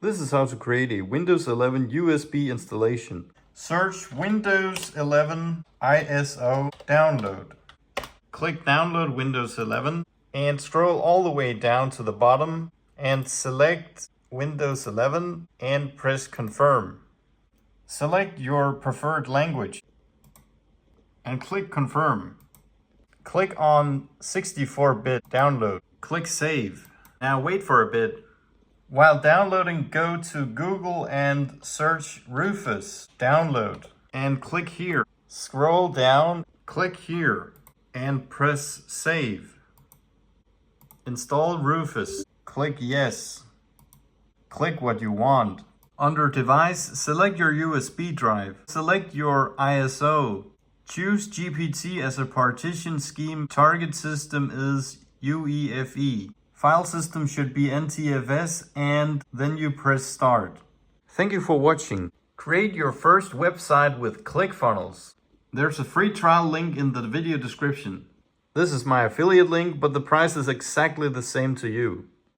This is how to create a Windows 11 USB installation. Search Windows 11 ISO download. Click download Windows 11 and scroll all the way down to the bottom and select Windows 11 and press confirm. Select your preferred language and click confirm. Click on 64-bit download. Click save. Now wait for a bit. While downloading, go to Google and search Rufus download and click here. Scroll down, click here and press save. Install Rufus. Click yes. Click what you want. Under device, select your USB drive. Select your ISO. Choose GPT as a partition scheme. Target system is UEFI. File system should be NTFS, and then you press start. Thank you for watching. Create your first website with ClickFunnels. There's a free trial link in the video description. This is my affiliate link, but the price is exactly the same to you.